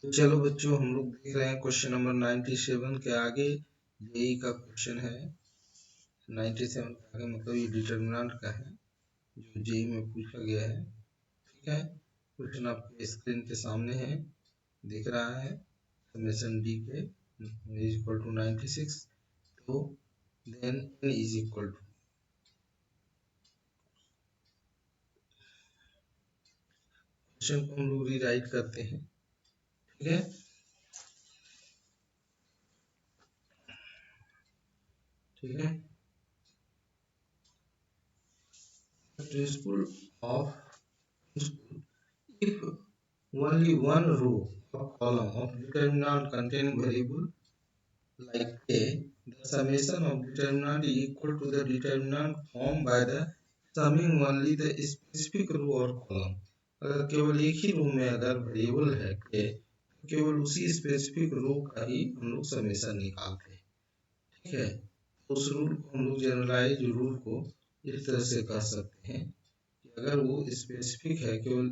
चलो बच्चों, हम लोग देख रहे हैं क्वेश्चन नंबर 97 के आगे जेई का क्वेश्चन है। 97 के आगे मतलब ये डिटर्मिनेंट का है जो जेई में पूछा गया है। ठीक है, क्वेश्चन आपके स्क्रीन के सामने है, दिख रहा है। Summation D K is equal to 96, तो then n is equal to, question को हम लोग रीराइट करते हैं। ठीक है, ठीक है। Principle of if only one row or column of determinant contain variable like a, the summation of determinant is equal to the determinant formed by the summing only the specific row or column। अगर केवल एक ही रो में अगर variable है के, तो केवल उसी स्पेसिफिक रो का ही हम लोग समेशन निकालते हैं। ठीक है, उस रूल को हम लोग जनरलाइज रूल को इस तरह से कह सकते हैं कि अगर वो स्पेसिफिक है, केवल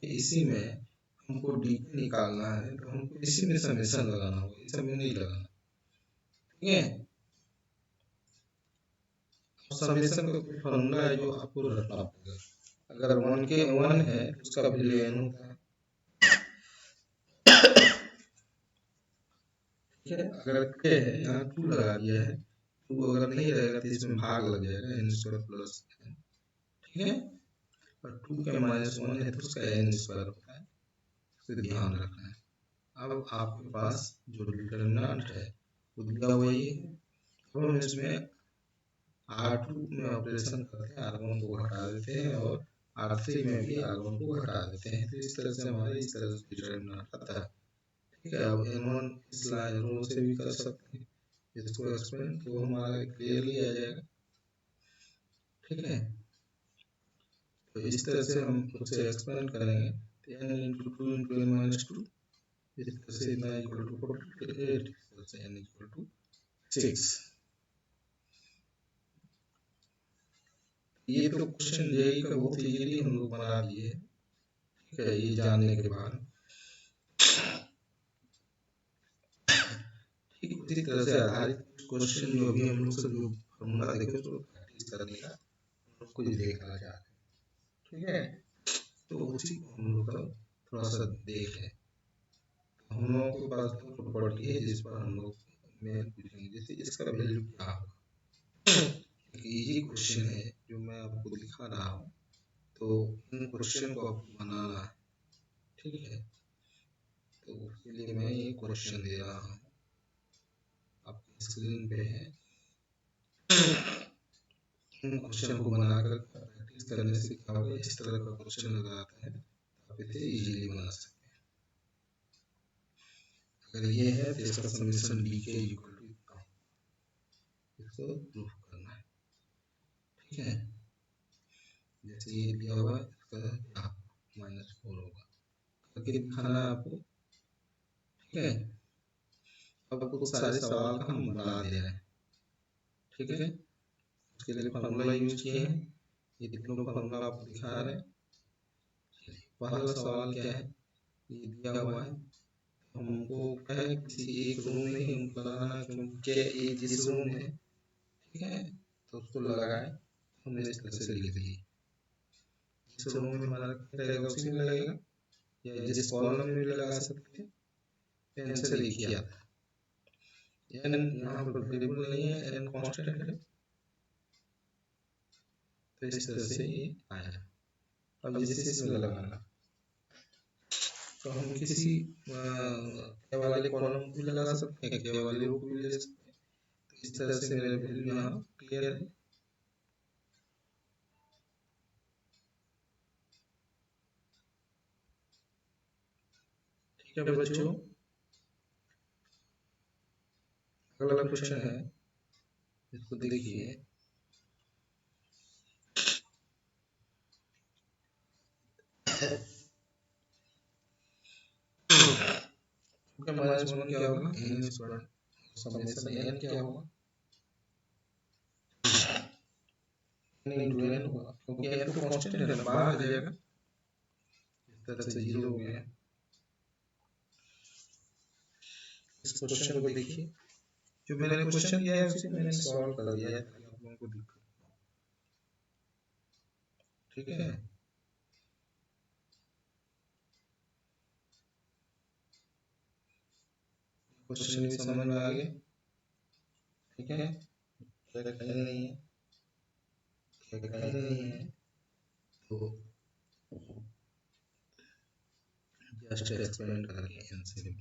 इसी में हमको डी निकालना है, तो हमको इसी में समेशन लगाना होगा, इस में नहीं लगाना। ठीक है, समेशन का कोई फॉर्मूला है जो आपको रटना पड़ेगा। अगर 1 के 1 है तो उसका वैल्यू n होता है। ठीक है, अगर k है, यहाँ 2 लगा दिया है, 2 अगर नहीं रहेगा तो इसमें भाग लग जाएगा n स्क्वायर प्लस n। ठीक है, और 2 के -1 है तो उसका n स्क्वायर होता है, इसे ध्यान रखना है। अब आपके पास जो डिटर्मिनेंट है वो दिया हुआ ये है। अब हम इसमें R2 में ऑपरेशन करते हैं, R1 को घटा देते हैं और R3 में भी R1 को घटा देते हैं, तो इस तरह से हमारे इस तरह से डिटर्मिनेंट आता है। ठीक है, अब N1 इस रो से भी कर सकते हैं, इसको एक्सपेंड तो हमारा क्लियरली आ जाएगा। ठीक है, तो इस तरह से हम उसे एक्सपेंड करेंगे तो n into 2 into n minus 2, इस तरह से इतना इक्वल टू 48, इस तरह से n इक्वल टू 6। ये तो क्वेश्चन जेई का बहुत इजीली हम लोग बना दिए। ठीक है, ये जानने के बाद ठीक उसी तरह से आधारित क्वेश्चन जो अभी हम लोग से जो फॉर्मूला देखे तो प्रैक्टिस करने का कुछ देखना चाहते हैं। ठीक है, तो उसी को हम लोग का थोड़ा सा देख लें। हम लोगों के पास दो प्रॉपर्टी है जिस पर हम लोग मेन पूछेंगे, जैसे इसका वैल्यू क्या होगा। इजी क्वेश्चन है जो मैं आपको दिखा रहा हूँ, तो इन क्वेश्चन को आपको बनाना है। ठीक है, तो उसके लिए मैं ये क्वेश्चन दे रहा हूँ, आपकी स्क्रीन पे है। इन क्वेश्चन को बनाकर प्रैक्टिस करने से क्या होगा, इस तरह का क्वेश्चन अगर आता है तो आप इसे इजीली बना सकते हैं। अगर ये है तो इसका समेशन डी के इक्वल टू इतना, इसको प्रूफ करना है। ठीक है, जैसे ये दिया हुआ है, इसका क्या -4 होगा, करके दिखाना है आपको। ठीक है, अब आपको सारे सवाल का हम बना दे रहे हैं। ठीक है, उसके लिए फार्मूला यूज किए हैं, ये तीनों फार्मूला आपको दिखा रहे हैं। पहला सवाल क्या है, ये दिया हुआ है, हमको क्या है किसी एक रूम में ही हमको लगाना है, क्योंकि ये जिस रूम में, ठीक है, तो उसको लगाए हमने इस तरह से लिख दिए। जिस रूम में हमारा रहेगा उसी में लगेगा, या जिस कॉलम में भी लगा सकते हैं। पेन से लिखिए आप, n यहाँ पर वेरिएबल नहीं है, n कांस्टेंट है, तो इस तरह से ये आया। अब जैसे इसमें लगाना, तो हम किसी के वाले कॉलम को भी लगा सकते हैं, के वाले रो को भी ले सकते हैं। तो इस तरह से मेरा वैल्यू यहाँ क्लियर है। ठीक है बच्चों, अगला क्वेश्चन है, इसको देखिए। -1 क्या होगा, n स्क्वायर समेशन n क्या होगा, n इंटू n होगा, क्योंकि n तो कांस्टेंट है ना, बाहर आ जाएगा, इस तरह से 0 हो गया। इस क्वेश्चन को देखिए, जो मैंने क्वेश्चन दिया है उसे मैंने सॉल्व कर दिया है ताकि आप लोगों को दिक्कत, ठीक है। क्वेश्चन भी समझ में आ गया, ठीक है। क्या कहीं नहीं है, क्या कहीं नहीं है, तो जस्ट एक्सपेरिमेंट करके आंसर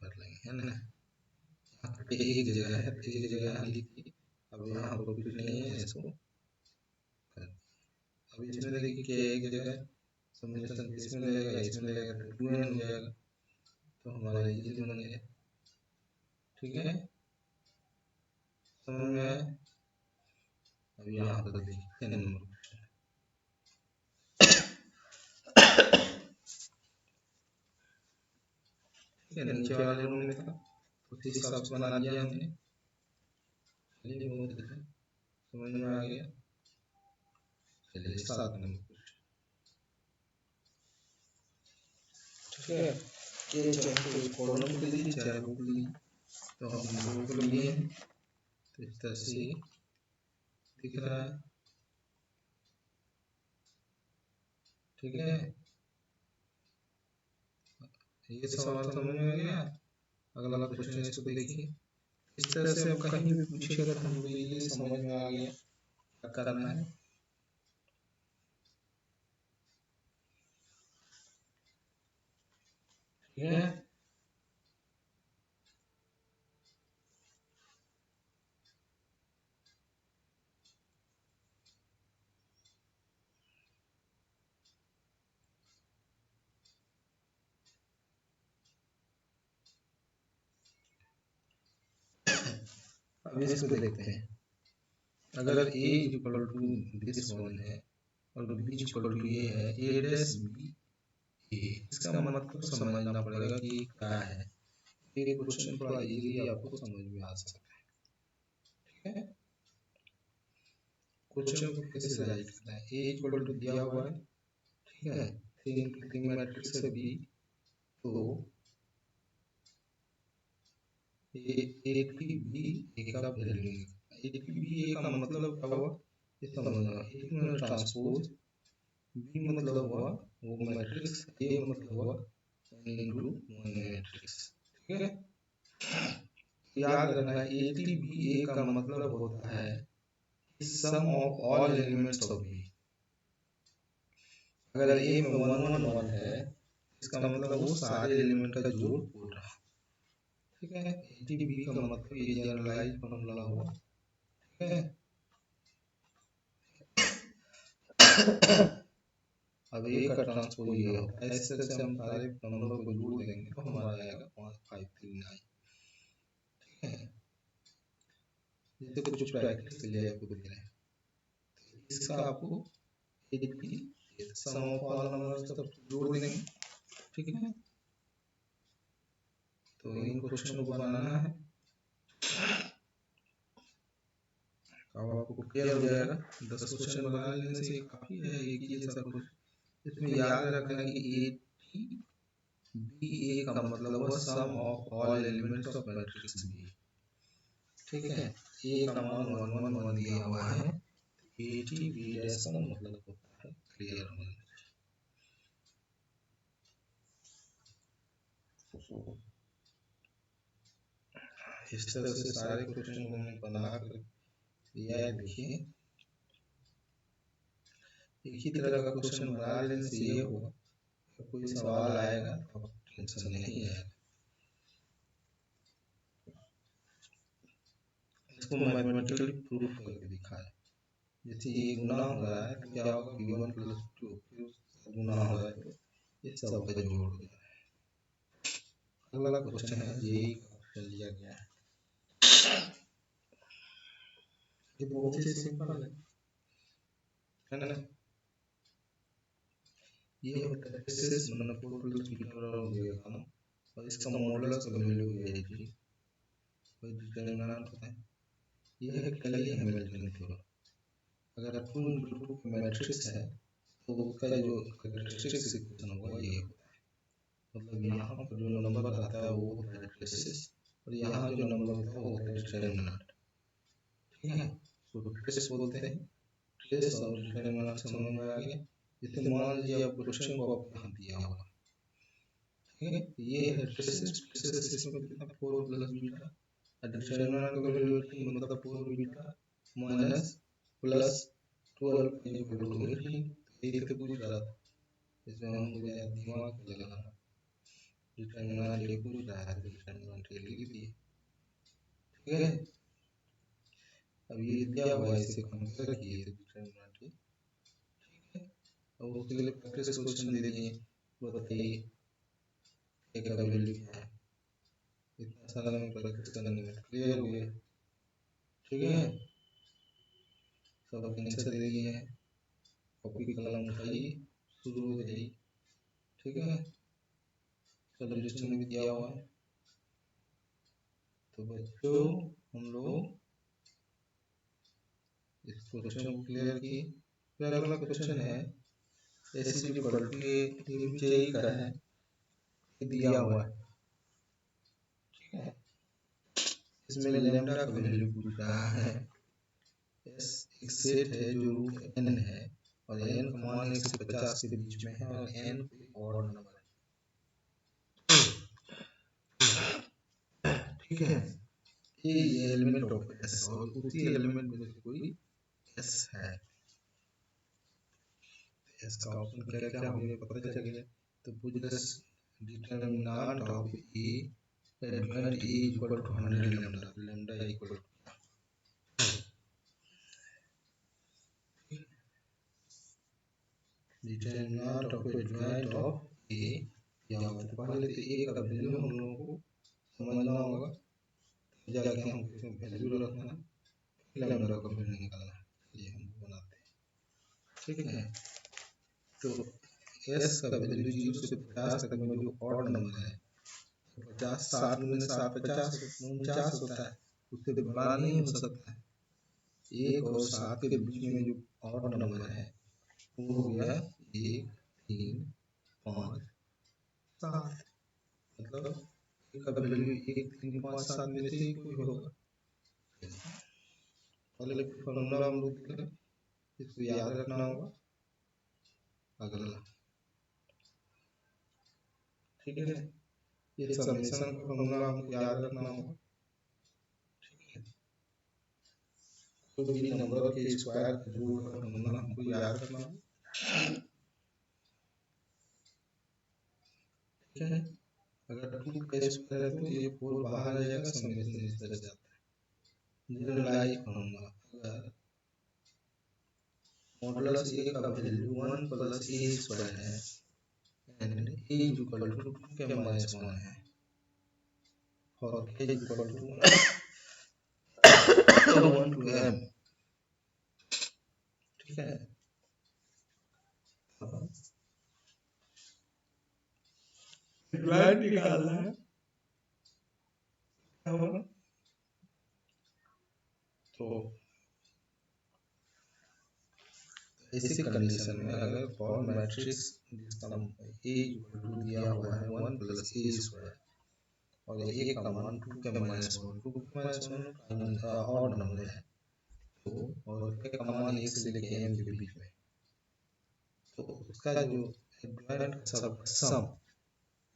कर लेंगे, है ना। यहाँ पे एक जगह है, एक जगह यहाँ लिखी, अब यहाँ पर कुछ नहीं है, इसको कर। अब इसमें देखिए क्या एक जगह समेशन इसमें लगेगा, इसमें लगेगा तो 2n हो जाएगा, तो हमारा इजीली बन गया, ठीक है। समझ में आया। अब यहाँ पर देखिए नंबर, ठीक है, नीचे वाले रूम में था तो उसी हिसाब से बना दिया हमने। चलिए बहुत अच्छा, समझ में आ गया। चलिए 7 नंबर, ठीक है। ये चाहे कॉलम के लिए चाहे रो के लिए, तो हम रो के लिए तो इस तरह से दिख रहा है, ठीक है। ये सवाल समझ में आ गया। अगला क्वेश्चन इसको देखिए, इस तरह से अब कहीं भी पूछेगा तो हमको इजीली समझ में आ गया क्या करना है, ठीक है। अब इसको देखते हैं, अगर a equal to this one है और b इक्वल टू ये है, a डैश b a, इसका मतलब समझना पड़ेगा कि क्या है। ये क्वेश्चन थोड़ा इजीली आपको समझ में आ सकता है, ठीक है। क्वेश्चन को कैसे राइट करना है, a इक्वल टू दिया हुआ है, ठीक है, 3 into 3 मैट्रिक्स है b, तो a की b a का वैल्यू a की b a का मतलब क्या हुआ, ये समझना। a में ट्रांसपोज, b मतलब हुआ वो मैट्रिक्स, a मतलब हुआ 1 into 1 मैट्रिक्स, ठीक है। याद रखना ATBA का मतलब होता है sum of all elements of B। अगर A में 1 1 1 है, इसका मतलब वो सारे एलिमेंट का जोड़ बोल रहा, ठीक है। ATB का मतलब ये जनरलाइज फॉर्मूला हुआ, ठीक है। अब A का ट्रांसपोज ये होगा, इस तरह से हम सारे नंबर को जोड़ देंगे तो हमारा आएगा 5539, ठीक है। जैसे कुछ प्रैक्टिस के लिए आपको दे रहे हैं, इसका आपको ATB sum of all numbers सब जोड़ देंगे, ठीक है। तो इन क्वेश्चन को बनाना है, अब आपको क्लियर हो जाएगा। 10 क्वेश्चन बना लेने से काफी है एक ही जैसा कुछ। इसमें याद रखना कि ATBA का मतलब हुआ sum of all elements of matrix B, ठीक है। A का मान 1 1 1 दिया हुआ है, ATB डैश का मतलब होता है क्लियर होना। इस तरह से सारे क्वेश्चन को हमने बना कर दिया है। देखिए एक ही तरह का क्वेश्चन बना लेने से ये होगा, कोई सवाल आएगा तो टेंशन नहीं आएगा। इसको मैथमेटिकली प्रूफ करके दिखाया, जैसे ये गुना हो रहा है तो क्या होगा, b1 प्लस 2 फिर गुना हो रहा है तो ये सब का जोड़ हो जाएगा। अगला क्वेश्चन है, ये क्वेश्चन लिया गया है, ये बहुत ही सिंपल है ना। ये होता है SS मतलब 4 प्लस बीटा और ओमेगा का, और इसका मॉडुलस का वैल्यू है जी, कोई डिटरमिनेंट होता है। ये है कैली हैमिल्टन थ्योरम। अगर 2 into 2 मैट्रिक्स है तो उसका जो कैरेक्टरिस्टिक्स इक्वेशन होगा ये होता है, मतलब यहाँ पर जो नंबर आता है वो होता है ट्रेसेस और यहाँ जो नंबर होता है वो होता है डिटरमिनेंट। ठीक है, तो ट्रेस बोलते हैं, ट्रेस और डिटरमिनेंट समझ में आ गया। जैसे मान लीजिए आप क्वेश्चन को आपको यहाँ दिया हुआ, ठीक है, ये है ट्रेसेस, ट्रेसेस इसमें कितना 4 प्लस बीटा, डिटरमिनेंट का वैल्यू 18 मतलब 4 beta minus plus 12 equal to 18। यही तो पूछ रहा था, इसमें हमको ज़्यादा दिमाग लगाना, डिटरमिनेंट ये पूछ रहा है तो डिटरमिनेंट ये लिख दिए। ठीक है, अब ये दिया हुआ है, इसे कंपेयर किए तो डिटरमिनेंट ये, ठीक है। अब उसके लिए प्रैक्टिस क्वेश्चन दे दिए, बताइए ए का वैल्यू क्या है। इतना सारा में प्रैक्टिस करने में क्लियर हो गया। ठीक है, सब आंसर दे दिए हैं, कॉपी कलम उठाइए, शुरू हो जाइए। ठीक है, सॉल्यूशन भी दिया हुआ है। तो बच्चों हम लोग इस क्वेश्चन को क्लियर किए। फिर अगला क्वेश्चन है एस इज इक्वल टू ये भी जेई का है, दिया हुआ है। ठीक है, इसमें लैम्डा का वैल्यू पूछ रहा है। एस एक सेट है जो रूट एन है और एन का मान 1 से 50 के बीच में है और एन कोई ऑड नंबर है। ठीक है, ये एलिमेंट ऑफ एस और उसी एलिमेंट में से कोई एस है। एस का ऑप्शन क्या क्या हो गया पता चल गया। तो पूछ determinant of A adjoint A equal to 100 lambda, lambda equal determinant of adjoint of A या तो पहले तो ए का वैल्यू हम लोगों को समझना होगा, जाके हम इसमें वैल्यू रखना है, लैम्डा का वैल्यू निकालना है, ये हम बनाते हैं। ठीक है, तो एस का वैल्यू 0 से 50 तक में जो ऑड नंबर है, 50 60 में 7 50 49 होता है, उससे बड़ा नहीं हो सकता है। 1 और 7 के बीच में जो ऑड नंबर है वो हो गया 1 3 5 7, मतलब ए का वैल्यू 1 3 5 7 में से ही कोई होगा। पहले फॉर्मूला हम लोग देख लें, इसको याद रखना होगा। अगला, ठीक है, ये समेशन का फॉर्मूला हमको याद रखना होगा। ठीक है, तो भी नंबर के स्क्वायर का रूट का फॉर्मूला हमको याद रखना होगा। ठीक है, अगर 2 का स्क्वायर है तो ये 4 बाहर आ जाएगा, समेशन इस तरह जाता है। जनरलाइज फॉर्मूला, अगर मॉडुलस ए का वैल्यू 1 प्लस ए स्क्वायर है एंड ए इक्वल टू 2 के माइनस 1 है और k equal to 1 to m। ठीक है, एडवांट निकालना है, क्या होगा? तो इसी कंडीशन में अगर फॉर मैट्रिक्स जिसका ए इक्वल टू दिया हुआ है 1 प्लस ए स्क्वायर और ए का मान 2 के माइनस 1, 2 के माइनस 1 ऑड नंबर है, तो और k का मान 1 से लेके m के बीच में, तो उसका जो एडवांट सब सम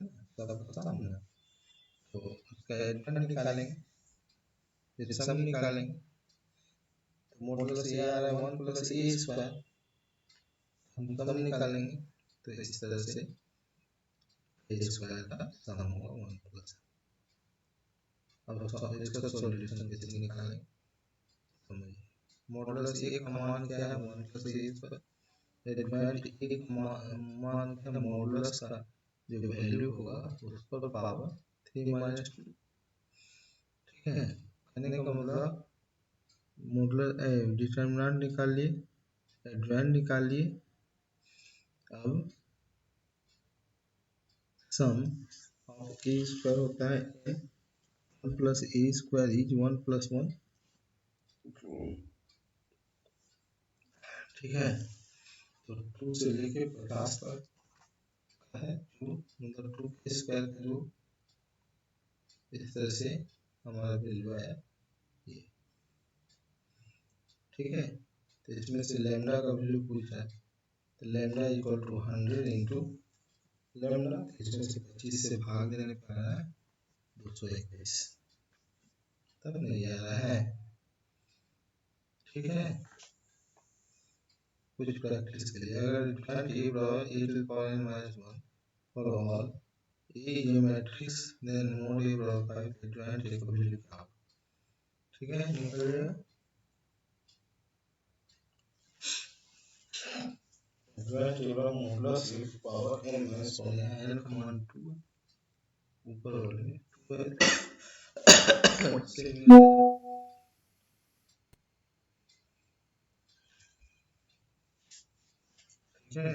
ना, तो उसका एडवांट निकालेंगे, फिर सम निकालेंगे, तो मॉडुलस ए आ रहा है 1 प्लस ए स्क्वायर, हम सम निकालेंगे तो इस तरह से ए स्क्वायर का सम होगा 1 प्लस। अब इसका सॉल्यूशन कैसे निकालेंगे समझिए। मॉडुलस ए का मान क्या है 1 प्लस ए स्क्वायर, एडवांट ए का मान क्या है, मॉडुलस का जो वैल्यू होगा उस पर पावर 3 माइनस 2। ठीक है, कहने का मतलब मॉडुलस डिटरमिनेंट निकाल लिए, एडवांट निकाल लिए, अब सम ऑफ ए स्क्वायर होता है 1 plus A square is 1 plus 1। ठीक है, तो 2 से लेके 50 तक है, 2 मतलब 2 के स्क्वायर का जो इस तरह से हमारा वैल्यू आया ये। ठीक है, तो इसमें से लैम्डा का वैल्यू पूछा है, तो lambda equal to 100 into lambda, इसमें से 25 से भाग देने पर आ रहा है 221, तब नहीं आ रहा है। ठीक है, कुछ प्रैक्टिस के लिए, अगर डिफाइंड ए बराबर A to the power n minus 1 for all A geometrics then mod A बराबर 5 एडजॉइंट ए का वैल्यू क्या होगा। ठीक है, निकल जाएगा एडजॉइंट ए बराबर modulus A to power n minus 1, यहाँ n का मान 2 ऊपर वाले में 2 है से मिला। ठीक है,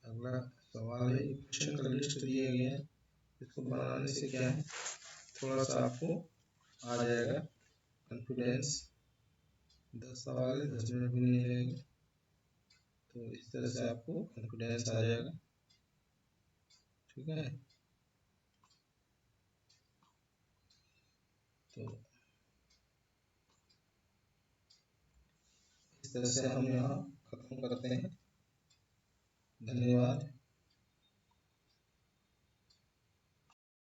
अगला सवाल है, इक्वेशन का लिस्ट दिया गया है, इसको बनाने से क्या है, थोड़ा सा आपको आ जाएगा कॉन्फिडेंस। 10 सवाल है, 10 मिनट भी नहीं लगेंगे, तो इस तरह से आपको कॉन्फिडेंस आ जाएगा। ठीक है, तो इस तरह से हम यहाँ खत्म करते हैं। धन्यवाद।